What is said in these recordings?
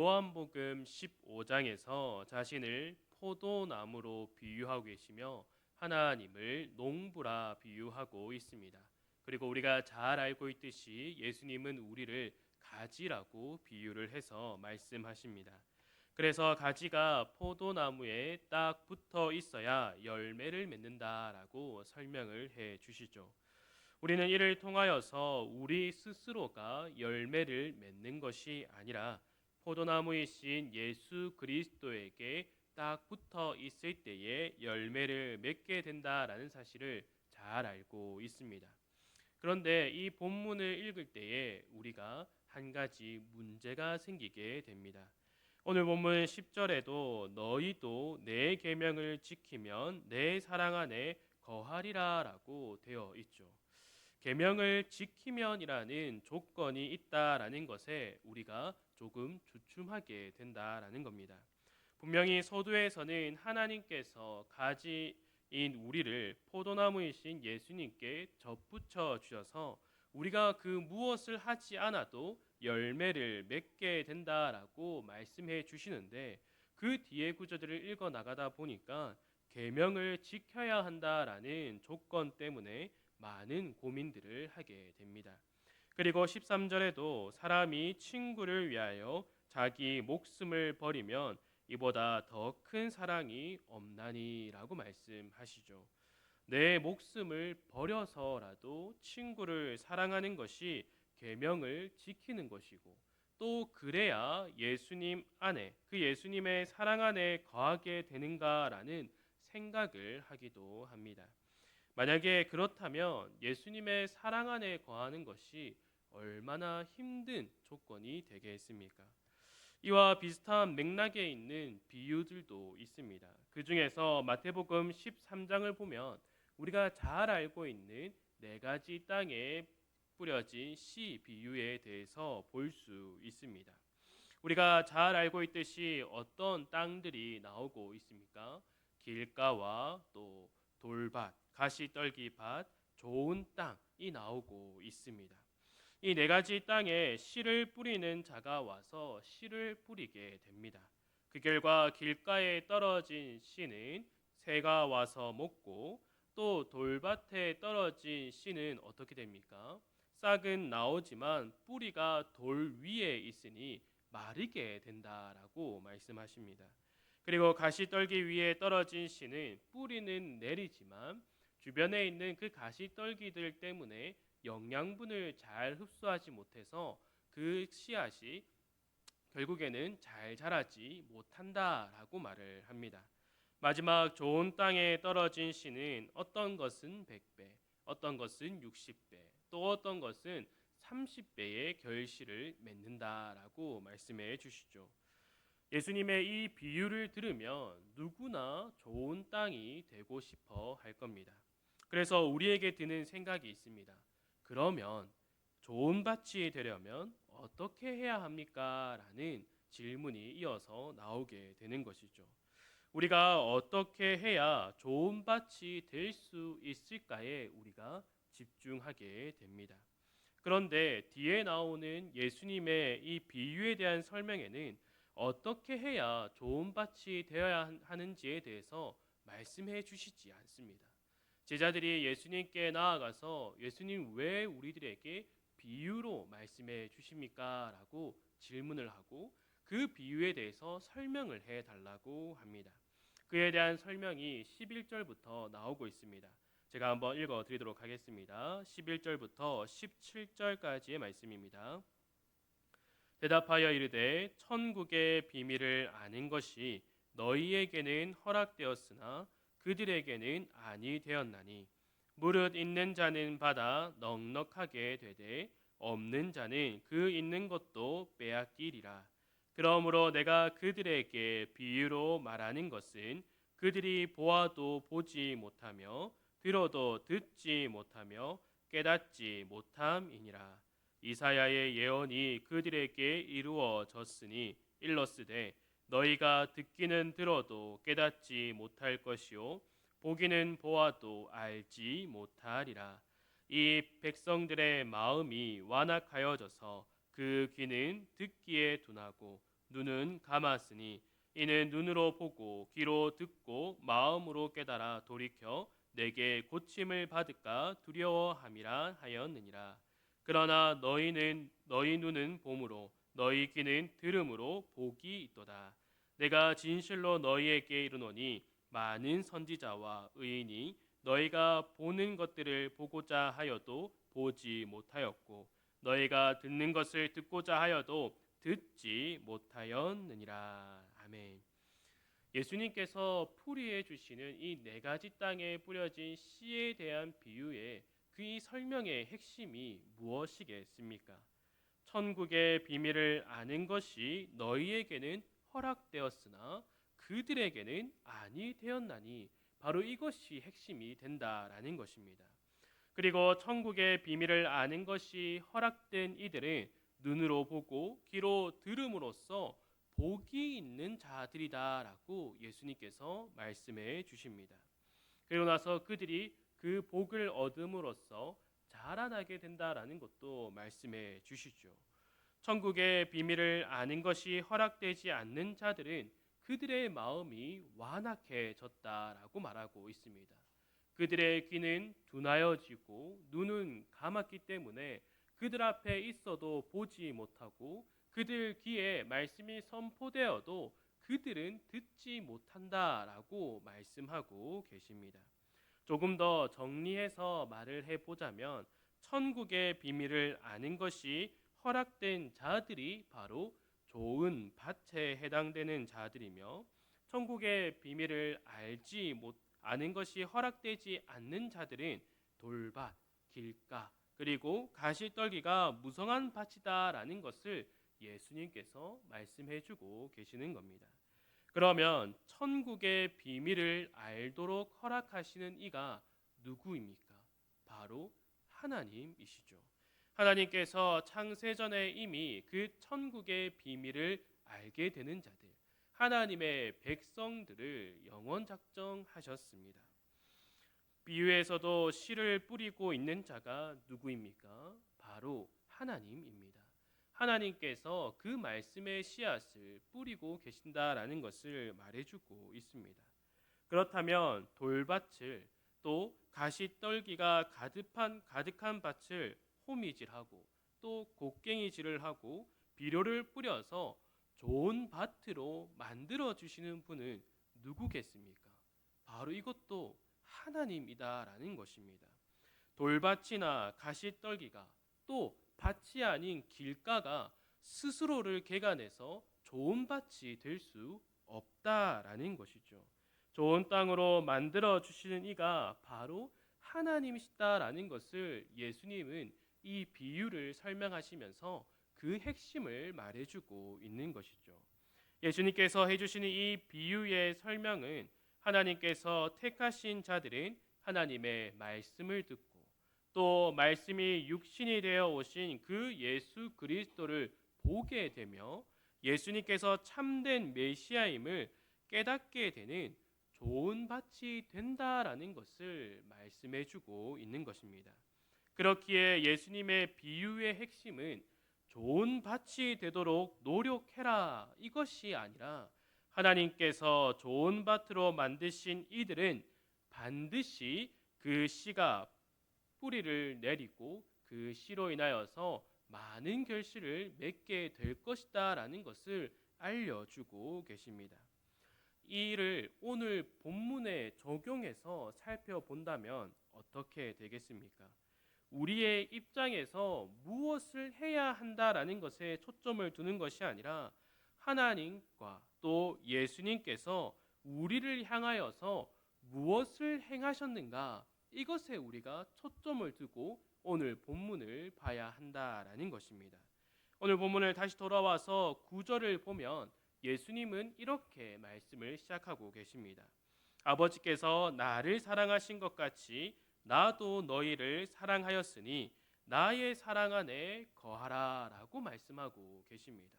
요한복음 15장에서 자신을 포도나무로 비유하고 계시며 하나님을 농부라 비유하고 있습니다. 그리고 우리가 잘 알고 있듯이 예수님은 우리를 가지라고 비유를 해서 말씀하십니다. 그래서 가지가 포도나무에 딱 붙어 있어야 열매를 맺는다라고 설명을 해 주시죠. 우리는 이를 통하여서 우리 스스로가 열매를 맺는 것이 아니라 포도나무이신 예수 그리스도에게 딱 붙어 있을 때에 열매를 맺게 된다라는 사실을 잘 알고 있습니다. 그런데 이 본문을 읽을 때에 우리가 한 가지 문제가 생기게 됩니다. 오늘 본문 10절에도 너희도 내 계명을 지키면 내 사랑 안에 거하리라라고 되어 있죠. 계명을 지키면이라는 조건이 있다라는 것에 우리가 조금 주춤하게 된다라는 겁니다. 분명히 서두에서는 하나님께서 가지인 우리를 포도나무이신 예수님께 접붙여 주셔서 우리가 그 무엇을 하지 않아도 열매를 맺게 된다라고 말씀해 주시는데, 그 뒤에 구절들을 읽어 나가다 보니까 계명을 지켜야 한다라는 조건 때문에 많은 고민들을 하게 됩니다. 그리고 13절에도 사람이 친구를 위하여 자기 목숨을 버리면 이보다 더 큰 사랑이 없나니라고 말씀하시죠. 내 목숨을 버려서라도 친구를 사랑하는 것이 계명을 지키는 것이고, 또 그래야 예수님 안에, 그 예수님의 사랑 안에 거하게 되는가라는 생각을 하기도 합니다. 만약에 그렇다면 예수님의 사랑 안에 거하는 것이 얼마나 힘든 조건이 되겠습니까? 이와 비슷한 맥락에 있는 비유들도 있습니다. 그 중에서 마태복음 13장을 보면 우리가 잘 알고 있는 네 가지 땅에 뿌려진 씨 비유에 대해서 볼 수 있습니다. 우리가 잘 알고 있듯이 어떤 땅들이 나오고 있습니까? 길가와 또 돌밭, 가시떨기밭, 좋은 땅이 나오고 있습니다. 이 네 가지 땅에 씨를 뿌리는 자가 와서 씨를 뿌리게 됩니다. 그 결과 길가에 떨어진 씨는 새가 와서 먹고, 또 돌밭에 떨어진 씨는 어떻게 됩니까? 싹은 나오지만 뿌리가 돌 위에 있으니 마르게 된다라고 말씀하십니다. 그리고 가시떨기 위에 떨어진 씨는 뿌리는 내리지만 주변에 있는 그 가시떨기들 때문에 영양분을 잘 흡수하지 못해서 그 씨앗이 결국에는 잘 자라지 못한다라고 말을 합니다. 마지막 좋은 땅에 떨어진 씨는 어떤 것은 100배, 어떤 것은 60배, 또 어떤 것은 30배의 결실을 맺는다라고 말씀해 주시죠. 예수님의 이 비유를 들으면 누구나 좋은 땅이 되고 싶어 할 겁니다. 그래서 우리에게 드는 생각이 있습니다. 그러면 좋은 밭이 되려면 어떻게 해야 합니까? 라는 질문이 이어서 나오게 되는 것이죠. 우리가 어떻게 해야 좋은 밭이 될 수 있을까에 우리가 집중하게 됩니다. 그런데 뒤에 나오는 예수님의 이 비유에 대한 설명에는 어떻게 해야 좋은 밭이 되어야 하는지에 대해서 말씀해 주시지 않습니다. 제자들이 예수님께 나아가서 예수님 왜 우리들에게 비유로 말씀해 주십니까? 라고 질문을 하고 그 비유에 대해서 설명을 해 달라고 합니다. 그에 대한 설명이 11절부터 나오고 있습니다. 제가 한번 읽어 드리도록 하겠습니다. 11절부터 17절까지의 말씀입니다. 대답하여 이르되 천국의 비밀을 아는 것이 너희에게는 허락되었으나 그들에게는 아니 되었나니 무릇 있는 자는 받아 넉넉하게 되되 없는 자는 그 있는 것도 빼앗기리라. 그러므로 내가 그들에게 비유로 말하는 것은 그들이 보아도 보지 못하며 들어도 듣지 못하며 깨닫지 못함이니라. 이사야의 예언이 그들에게 이루어졌으니 일러스되 너희가 듣기는 들어도 깨닫지 못할 것이요 보기는 보아도 알지 못하리라. 이 백성들의 마음이 완악하여져서 그 귀는 듣기에 둔하고 눈은 감았으니 이는 눈으로 보고 귀로 듣고 마음으로 깨달아 돌이켜 내게 고침을 받을까 두려워함이라 하였느니라. 그러나 너희 눈은 봄으로 너희 귀는 들음으로 복이 있도다. 내가 진실로 너희에게 이르노니 많은 선지자와 의인이 너희가 보는 것들을 보고자 하여도 보지 못하였고 너희가 듣는 것을 듣고자 하여도 듣지 못하였느니라. 아멘. 예수님께서 풀이해 주시는 이 네 가지 땅에 뿌려진 씨에 대한 비유의 그 이 설명의 핵심이 무엇이겠습니까? 천국의 비밀을 아는 것이 너희에게는 허락되었으나 그들에게는 아니 되었나니 바로 이것이 핵심이 된다라는 것입니다. 그리고 천국의 비밀을 아는 것이 허락된 이들은 눈으로 보고 귀로 들음으로써 복이 있는 자들이다라고 예수님께서 말씀해 주십니다. 그리고 나서 그들이 그 복을 얻음으로써 자라나게 된다라는 것도 말씀해 주시죠. 천국의 비밀을 아는 것이 허락되지 않는 자들은 그들의 마음이 완악해졌다라고 말하고 있습니다. 그들의 귀는 둔하여지고 눈은 감았기 때문에 그들 앞에 있어도 보지 못하고 그들 귀에 말씀이 선포되어도 그들은 듣지 못한다라고 말씀하고 계십니다. 조금 더 정리해서 말을 해보자면 천국의 비밀을 아는 것이 허락된 자들이 바로 좋은 밭에 해당되는 자들이며 천국의 비밀을 아는 것이 허락되지 않는 자들은 돌밭, 길가, 그리고 가시떨기가 무성한 밭이다라는 것을 예수님께서 말씀해주고 계시는 겁니다. 그러면 천국의 비밀을 알도록 허락하시는 이가 누구입니까? 바로 하나님이시죠. 하나님께서 창세전에 이미 그 천국의 비밀을 알게 되는 자들, 하나님의 백성들을 영원 작정하셨습니다. 비유에서도 씨를 뿌리고 있는 자가 누구입니까? 바로 하나님입니다. 하나님께서 그 말씀의 씨앗을 뿌리고 계신다라는 것을 말해주고 있습니다. 그렇다면 돌밭을 또 가시떨기가 가득한 밭을 호미질하고 또 곡괭이질을 하고 비료를 뿌려서 좋은 밭으로 만들어 주시는 분은 누구겠습니까? 바로 이것도 하나님이다라는 것입니다. 돌밭이나 가시떨기가 또 밭이 아닌 길가가 스스로를 개간해서 좋은 밭이 될 수 없다라는 것이죠. 좋은 땅으로 만들어 주시는 이가 바로 하나님이시다라는 것을 예수님은 이 비유를 설명하시면서 그 핵심을 말해주고 있는 것이죠. 예수님께서 해주시는 이 비유의 설명은 하나님께서 택하신 자들은 하나님의 말씀을 듣고 또 말씀이 육신이 되어 오신 그 예수 그리스도를 보게 되며 예수님께서 참된 메시아임을 깨닫게 되는 좋은 밭이 된다라는 것을 말씀해주고 있는 것입니다. 그렇기에 예수님의 비유의 핵심은 좋은 밭이 되도록 노력해라 이것이 아니라 하나님께서 좋은 밭으로 만드신 이들은 반드시 그 씨가 뿌리를 내리고 그 씨로 인하여서 많은 결실을 맺게 될 것이다라는 것을 알려주고 계십니다. 이 일을 오늘 본문에 적용해서 살펴본다면 어떻게 되겠습니까? 우리의 입장에서 무엇을 해야 한다라는 것에 초점을 두는 것이 아니라 하나님과 또 예수님께서 우리를 향하여서 무엇을 행하셨는가 이것에 우리가 초점을 두고 오늘 본문을 봐야 한다라는 것입니다. 오늘 본문을 다시 돌아와서 9절을 보면 예수님은 이렇게 말씀을 시작하고 계십니다. 아버지께서 나를 사랑하신 것 같이 나도 너희를 사랑하였으니 나의 사랑 안에 거하라라고 말씀하고 계십니다.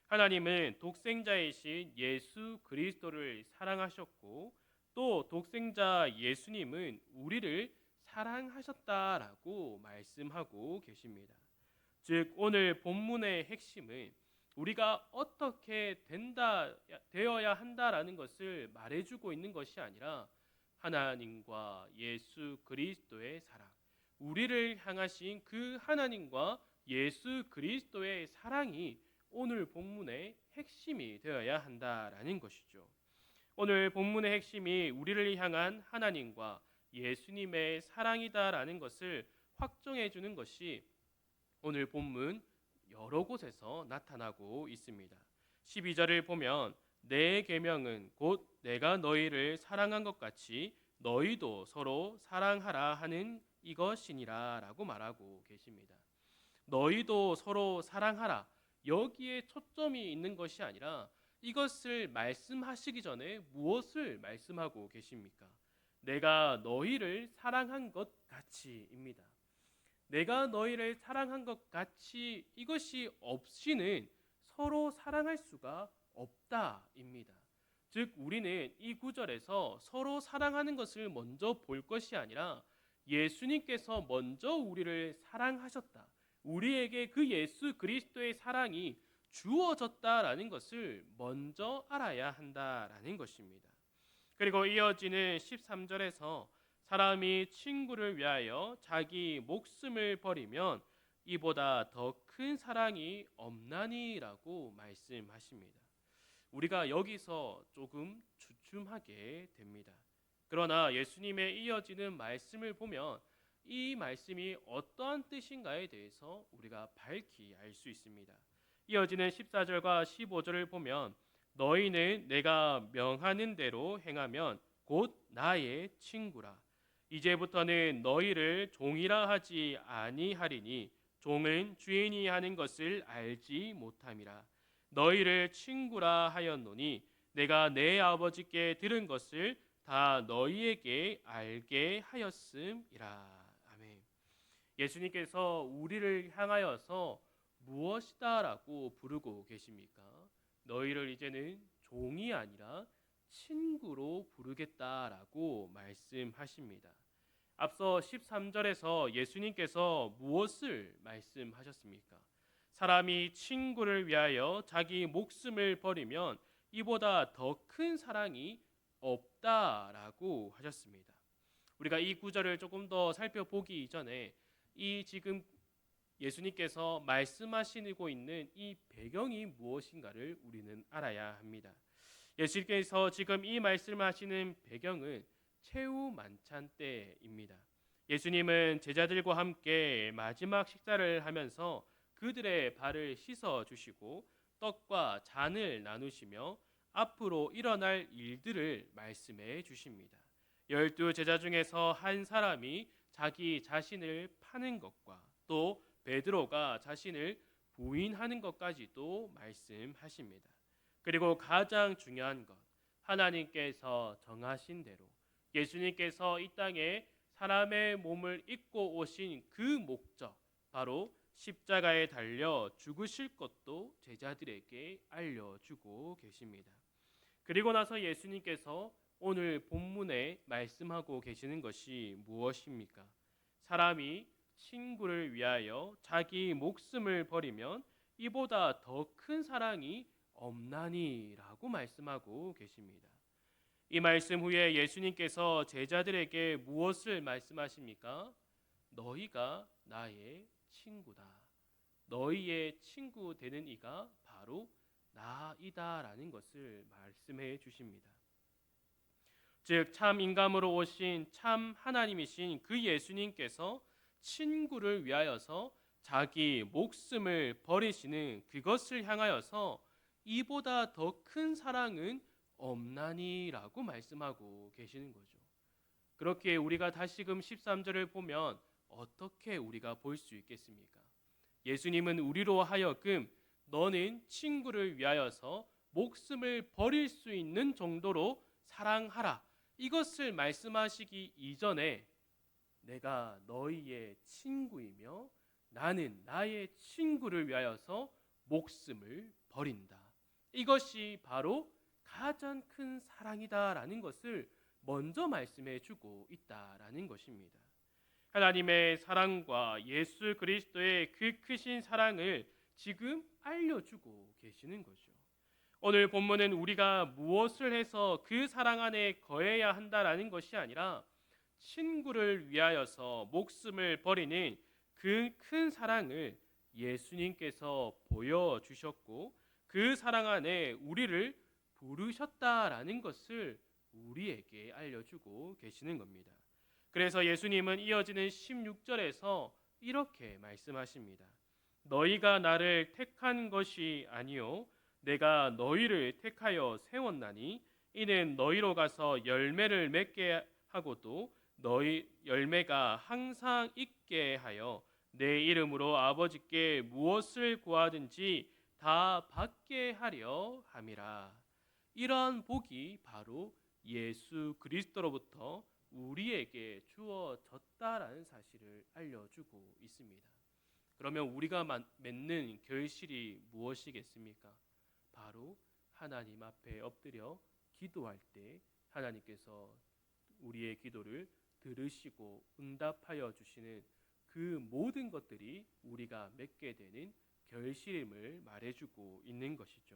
하나님은 독생자이신 예수 그리스도를 사랑하셨고 또 독생자 예수님은 우리를 사랑하셨다라고 말씀하고 계십니다. 즉 오늘 본문의 핵심은 우리가 어떻게 되어야 한다라는 것을 말해주고 있는 것이 아니라 하나님과 예수 그리스도의 사랑, 우리를 향하신 그 하나님과 예수 그리스도의 사랑이 오늘 본문의 핵심이 되어야 한다라는 것이죠. 오늘 본문의 핵심이 우리를 향한 하나님과 예수님의 사랑이다라는 것을 확정해 주는 것이 오늘 본문 여러 곳에서 나타나고 있습니다. 12절을 보면 내 계명은 곧 내가 너희를 사랑한 것 같이 너희도 서로 사랑하라 하는 이것이니라 라고 말하고 계십니다. 너희도 서로 사랑하라, 여기에 초점이 있는 것이 아니라 이것을 말씀하시기 전에 무엇을 말씀하고 계십니까? 내가 너희를 사랑한 것 같이입니다. 내가 너희를 사랑한 것 같이, 이것이 없이는 서로 사랑할 수가 없다입니다. 즉 우리는 이 구절에서 서로 사랑하는 것을 먼저 볼 것이 아니라 예수님께서 먼저 우리를 사랑하셨다, 우리에게 그 예수 그리스도의 사랑이 주어졌다라는 것을 먼저 알아야 한다라는 것입니다. 그리고 이어지는 13절에서 사람이 친구를 위하여 자기 목숨을 버리면 이보다 더 큰 사랑이 없나니라고 말씀하십니다. 우리가 여기서 조금 주춤하게 됩니다. 그러나 예수님의 이어지는 말씀을 보면 이 말씀이 어떠한 뜻인가에 대해서 우리가 밝히 알 수 있습니다. 이어지는 14절과 15절을 보면 너희는 내가 명하는 대로 행하면 곧 나의 친구라. 이제부터는 너희를 종이라 하지 아니하리니 종은 주인이 하는 것을 알지 못함이라. 너희를 친구라 하였노니 내가 내 아버지께 들은 것을 다 너희에게 알게 하였음이라. 아멘. 예수님께서 우리를 향하여서 무엇이다라고 부르고 계십니까? 너희를 이제는 종이 아니라 친구로 부르겠다라고 말씀하십니다. 앞서 13절에서 예수님께서 무엇을 말씀하셨습니까? 사람이 친구를 위하여 자기 목숨을 버리면 이보다 더 큰 사랑이 없다라고 하셨습니다. 우리가 이 구절을 조금 더 살펴보기 전에 이 지금 예수님께서 말씀하시고 있는 이 배경이 무엇인가를 우리는 알아야 합니다. 예수님께서 지금 이 말씀을 하시는 배경은 최후 만찬 때입니다. 예수님은 제자들과 함께 마지막 식사를 하면서 그들의 발을 씻어 주시고 떡과 잔을 나누시며 앞으로 일어날 일들을 말씀해 주십니다. 12 제자 중에서 한 사람이 자기 자신을 파는 것과 또 베드로가 자신을 부인하는 것까지도 말씀하십니다. 그리고 가장 중요한 것, 하나님께서 정하신 대로 예수님께서 이 땅에 사람의 몸을 입고 오신 그 목적, 바로 십자가에 달려 죽으실 것도 제자들에게 알려주고 계십니다. 그리고 나서 예수님께서 오늘 본문에 말씀하고 계시는 것이 무엇입니까? 사람이 친구를 위하여 자기 목숨을 버리면 이보다 더 큰 사랑이 없나니라고 말씀하고 계십니다. 이 말씀 후에 예수님께서 제자들에게 무엇을 말씀하십니까? 너희가 나의 친구다. 너희의 친구 되는 이가 바로 나이다라는 것을 말씀해 주십니다. 즉 참 인간으로 오신 참 하나님이신 그 예수님께서 친구를 위하여서 자기 목숨을 버리시는 그것을 향하여서 이보다 더 큰 사랑은 없나니라고 말씀하고 계시는 거죠. 그렇게 우리가 다시금 13절을 보면 어떻게 우리가 볼 수 있겠습니까? 예수님은 우리로 하여금 너는 친구를 위하여서 목숨을 버릴 수 있는 정도로 사랑하라, 이것을 말씀하시기 이전에 내가 너희의 친구이며 나는 나의 친구를 위하여서 목숨을 버린다, 이것이 바로 가장 큰 사랑이다라는 것을 먼저 말씀해 주고 있다라는 것입니다. 하나님의 사랑과 예수 그리스도의 그 크신 사랑을 지금 알려주고 계시는 거죠. 오늘 본문은 우리가 무엇을 해서 그 사랑 안에 거해야 한다라는 것이 아니라 친구를 위하여서 목숨을 버리는 그 큰 사랑을 예수님께서 보여주셨고 그 사랑 안에 우리를 부르셨다라는 것을 우리에게 알려주고 계시는 겁니다. 그래서 예수님은 이어지는 16절에서 이렇게 말씀하십니다. 너희가 나를 택한 것이 아니요 내가 너희를 택하여 세웠나니 이는 너희로 가서 열매를 맺게 하고도 너희 열매가 항상 있게 하여 내 이름으로 아버지께 무엇을 구하든지 다 받게 하려 함이라. 이러한 복이 바로 예수 그리스도로부터 우리에게 주어졌다라는 사실을 알려주고 있습니다. 그러면 우리가 맺는 결실이 무엇이겠습니까? 바로 하나님 앞에 엎드려 기도할 때 하나님께서 우리의 기도를 들으시고 응답하여 주시는 그 모든 것들이 우리가 맺게 되는 결실임을 말해주고 있는 것이죠.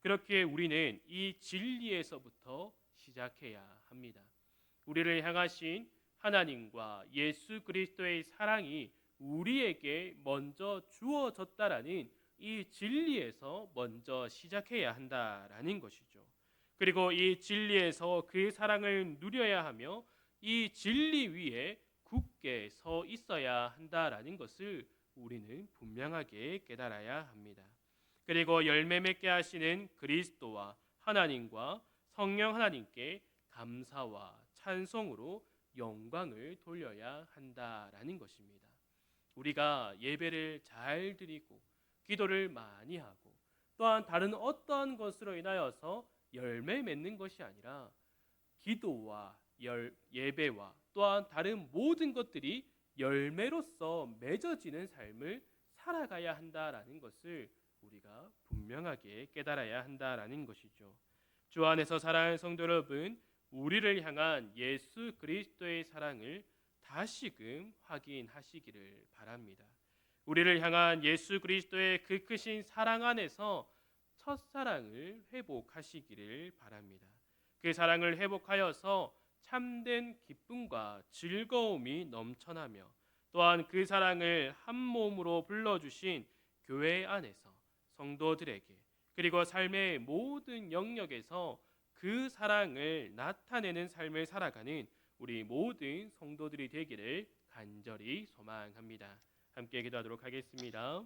그렇게 우리는 이 진리에서부터 시작해야 합니다. 우리를 향하신 하나님과 예수 그리스도의 사랑이 우리에게 먼저 주어졌다라는 이 진리에서 먼저 시작해야 한다라는 것이죠. 그리고 이 진리에서 그 사랑을 누려야 하며 이 진리 위에 굳게 서 있어야 한다라는 것을 우리는 분명하게 깨달아야 합니다. 그리고 열매 맺게 하시는 그리스도와 하나님과 성령 하나님께 감사와 찬송으로 영광을 돌려야 한다라는 것입니다. 우리가 예배를 잘 드리고 기도를 많이 하고 또한 다른 어떠한 것으로 인하여서 열매 맺는 것이 아니라 기도와 예배와 또한 다른 모든 것들이 열매로서 맺어지는 삶을 살아가야 한다라는 것을 우리가 분명하게 깨달아야 한다라는 것이죠. 주 안에서 사랑하는 성도 여러분, 우리를 향한 예수 그리스도의 사랑을 다시금 확인하시기를 바랍니다. 우리를 향한 예수 그리스도의 그 크신 사랑 안에서 첫사랑을 회복하시기를 바랍니다. 그 사랑을 회복하여서 참된 기쁨과 즐거움이 넘쳐나며 또한 그 사랑을 한 몸으로 불러주신 교회 안에서 성도들에게 그리고 삶의 모든 영역에서 그 사랑을 나타내는 삶을 살아가는 우리 모든 성도들이 되기를 간절히 소망합니다. 함께 기도하도록 하겠습니다.